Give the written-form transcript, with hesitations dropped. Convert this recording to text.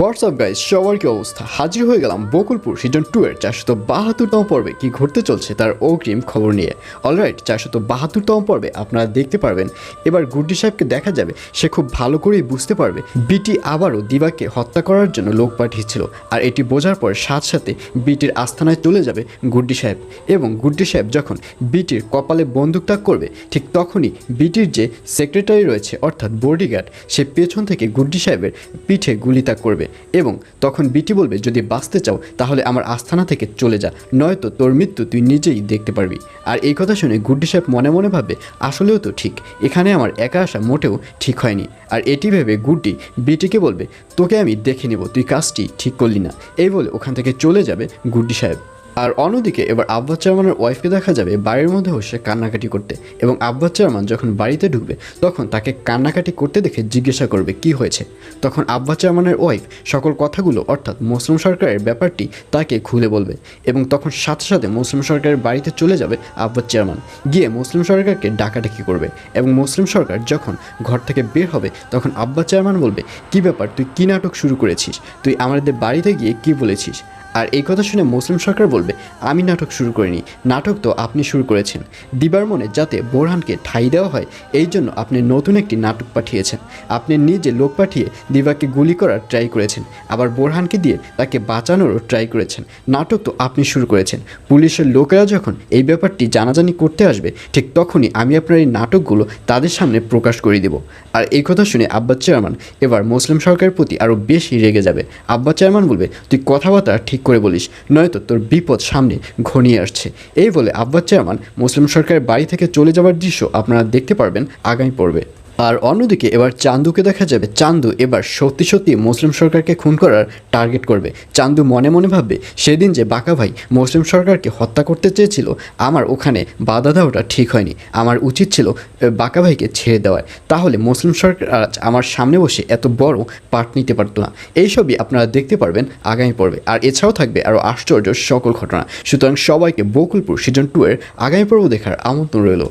WhatsApp guys, সবার কি অবস্থা? হাজির হয়ে গেলাম বকুলপুর সিজন 2 এর 472তম পর্বে কি ঘটতে চলছে তার অগ্রিম খবর নিয়ে। অলরাইট, 472তম পর্বে আপনারা দেখতে পারবেন এবার গুড্ডি সাহেবকে দেখা যাবে সে খুব ভালো করেই বুঝতে পারবে বিটি আবারও দিবাকে হত্যা করার জন্য লোক পাঠিয়েছিল। আর এটি বোঝার পর সাথে সাথে বিটির আস্তানায় চলে যাবে গুড্ডি সাহেব, এবং গুড্ডি সাহেব যখন বিটির কপালে বন্দুক তাক করবে ঠিক তখনই বিটির যে সেক্রেটারি রয়েছে অর্থাৎ বডিগার্ড, সে পেছন থেকে গুড্ডি সাহেবের পিঠে গুলি তাক করবে এবং তখন বিটি বলবে, যদি বাঁচতে চাও তাহলে আমার আস্তানা থেকে চলে যা, নয়তো তোর মৃত্যু তুই নিজেই দেখতে পারবি। আর এই কথা শুনে গুড্ডি সাহেব মনে মনে ভাবে, আসলেও তো ঠিক, এখানে আমার একা আসা মোটেও ঠিক হয়নি। আর এটি ভেবে গুড্ডি বিটিকে বলবে, তোকে আমি দেখে নেব, তুই কাজটি ঠিক করলি না। এই বলে ওখান থেকে চলে যাবে গুড্ডি সাহেব। আর অন্যদিকে এবার আব্বাস চেয়ারম্যানের ওয়াইফকে দেখা যাবে বাড়ির মধ্যে বসে কান্নাকাটি করতে, এবং আব্বাস চেয়ারম্যান যখন বাড়িতে ঢুকবে তখন তাকে কান্নাকাটি করতে দেখে জিজ্ঞাসা করবে কি হয়েছে। তখন আব্বাস চেয়ারম্যানের ওয়াইফ সকল কথাগুলো অর্থাৎ মুসলিম সরকারের ব্যাপারটি তাকে খুলে বলবে, এবং তখন সাথে সাথে মুসলিম সরকারের বাড়িতে চলে যাবে আব্বাস চেয়ারম্যান, গিয়ে মুসলিম সরকারকে ডাকাডাকি করবে। এবং মুসলিম সরকার যখন ঘর থেকে বের হবে তখন আব্বাস চেয়ারম্যান বলবে, কি ব্যাপার, তুই কী নাটক শুরু করেছিস, তুই আমাদের বাড়িতে গিয়ে কি বলেছিস? আর এই কথা শুনে মুসলিম সরকার বলবে, আমি নাটক শুরু করিনি, নাটক তো আপনি শুরু করেছেন। দিবার মনে যাতে বোরহানকে ঠাঁই দেওয়া হয় এই জন্য আপনি নতুন একটি নাটক পাঠিয়েছেন। আপনি নিজে লোক পাঠিয়ে দিবাকে গুলি করার ট্রাই করেছেন, আবার বোরহানকে দিয়ে তাকে বাঁচানোরও ট্রাই করেছেন। নাটক তো আপনি শুরু করেছেন। পুলিশের লোকেরা যখন এই ব্যাপারটি জানাজানি করতে আসবে ঠিক তখনই আমি আপনার এই নাটকগুলো তাদের সামনে প্রকাশ করে দেব। আর এই কথা শুনে আব্বাস চেয়ারম্যান এবার মুসলিম সরকারের প্রতি আরও বেশি রেগে যাবে। আব্বাস চেয়ারম্যান বলবে, তুই কথাবার্তা ঠিক করে বলিস, নয়তো তোর বিপদ সামনে ঘনিয়ে আসছে। এই বলে আব্বাস চেয়ারম্যান মুসলিম সরকারের বাড়ি থেকে চলে যাওয়ার দৃশ্য আপনারা দেখতে পারবেন আগামী পর্বে। আর অন্যদিকে এবার চান্দুকে দেখা যাবে চান্দু এবার সত্যি সত্যি মুসলিম সরকারকে খুন করার টার্গেট করবে। চান্দু মনে মনে ভাববে, সেদিন যে বাঁকা ভাই মুসলিম সরকারকে হত্যা করতে চেয়েছিল আমার ওখানে বাধা দেওয়াটা ঠিক হয়নি, আমার উচিত ছিল বাঁকা ভাইকে ছেড়ে দেওয়ায়, তাহলে মুসলিম সরকার আজ আমার সামনে বসে এত বড় পার্ট নিতে পারতো না। এইসবই আপনারা দেখতে পারবেন আগামী পর্বে। আর এছাড়াও থাকবে আরও আশ্চর্য সকল ঘটনা। সুতরাং সবাইকে বকুলপুর সিজন 2 এর আগামী পর্ব দেখার আমন্ত্রণ রইল।